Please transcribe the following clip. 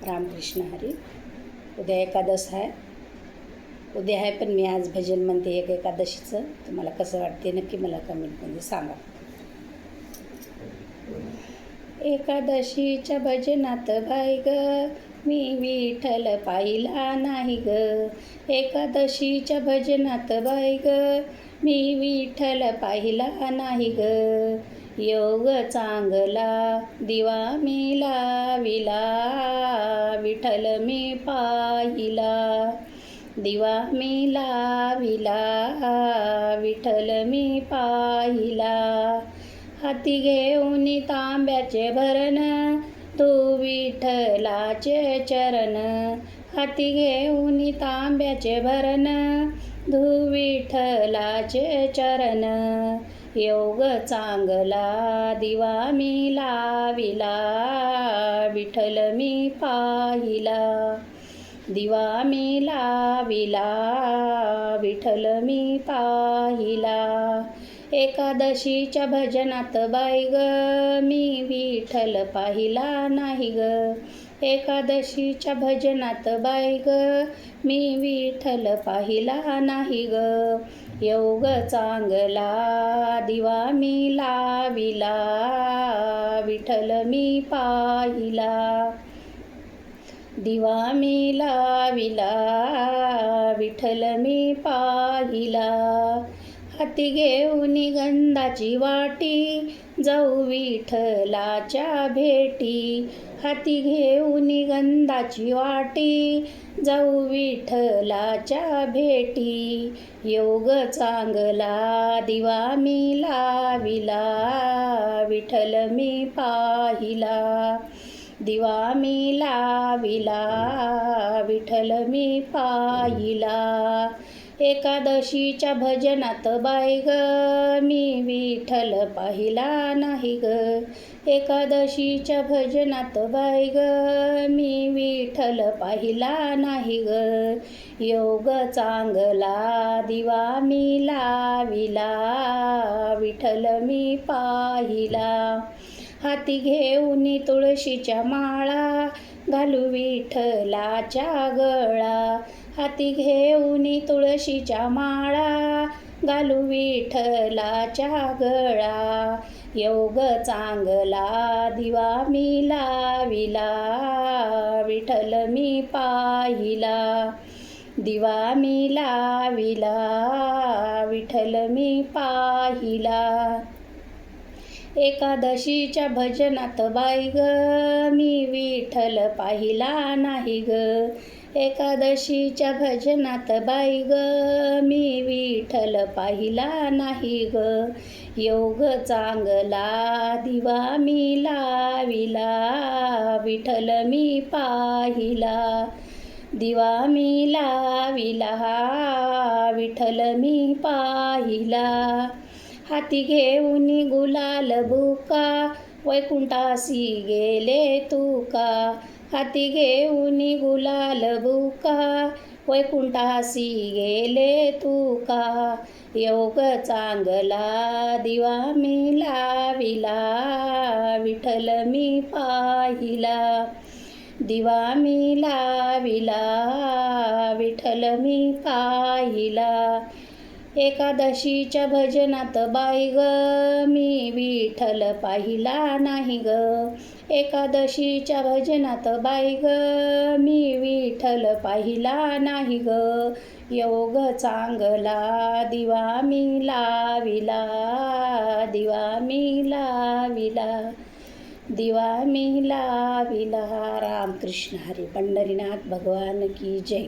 रामकृष्ण हरी. उद्या एकादश आहे. उद्या आहे पण मी आज भजन म्हणते एक एकादशीचं. तुम्हाला कसं वाटते नक्की मला कमेंटमध्ये सांगा. एकादशीच्या भजनात बाई ग मी विठ्ठल पाहिला नाही ग. एकादशीच्या भजनात बाई ग मी विठ्ठल पाहिला नाही ग. योग चांगला दिवा मी लाविला विठ्ठल मी पाहिला. दिवा मी लाविला विठ्ठल मी पाहिला. हाती घेऊन तांब्याचे भरण तू विठ्ठलाचे चरण. हाती घेऊन तांब्याचे भरण तू विठ्ठलाचे चरण. योग चांगला दिवा मी लाविला विठ्ठल मी पाहिला. दिवा मी लाविला विठ्ठल मी पाहिला. एकादशीच्या भजनात बाई ग मी विठ्ठल पाहिला नाही ग. एकादशीच्या भजनात बाई ग मी विठ्ठल पाहिला नाही ग. योग चांगला दिवा मी लाविला विठ्ठल मी पाहिला. दिवा मी लाविला विठ्ठल मी पाहिला. हाती घेऊन गंधाची वाटी जाऊ विठ्ठलाच्या भेटी. हाती घेऊन गंधाची वाटी जाऊ विठ्ठलाच्या भेटी. योग चांगला दिवा मी लाविला विठ्ठल मी पाहिला. दिवा मी लाविला विठ्ठल मी पाहिला. एकादशीच्या भजनात बाई ग मी विठ्ठल पाहिला नाही ग. एकादशीच्या भजनात बाई ग मी विठ्ठल पाहिला नाही ग. योग चांगला दिवा मी लाविला विठ्ठल मी पाहिला. हाती घेऊन तुळशीच्या माळा घालू विठ्ठलाच्या गळा. हाती घेऊन तुळशीच्या माळा घालू विठ्ठलाच्या गळा. योग चांगला दिवा मी लाविला विठ्ठल मी पाहिला. दिवा मी लाविला विठ्ठल मी पाहिला. एकादशीच्या भजनात बाई ग मी विठ्ठल पाहिला नाही ग. एकादशीच्या भजनात बाई ग मी विठ्ठल पाहिला नाही ग. योग चांगला दिवा मी लाविला विठ्ठल मी पाहिला. दिवा मी लाविला विठ्ठल मी पाहिला. हाती घेऊन गुलाल बुका वैकुंठासी गेले तुका. हाती घेऊन गुलाल बुका वैकुंठासी गेले तुका. योग चांगला दिवा मी लाविला विठ्ठल मी पाहिला. दिवा मी लाविला विठ्ठल मी पाहिला. एकादशीच्या भजनात बाई ग मी विठ्ठल पाहिला नाही ग. एकादशीच्या भजनात बाई ग मी विठ्ठल पाहिला नाही ग. योग चांगला दिवा मी लाविला दिवा मी लाविला दिवा मी लाविला. रामकृष्ण हरी. पंढरीनाथ भगवान की जय.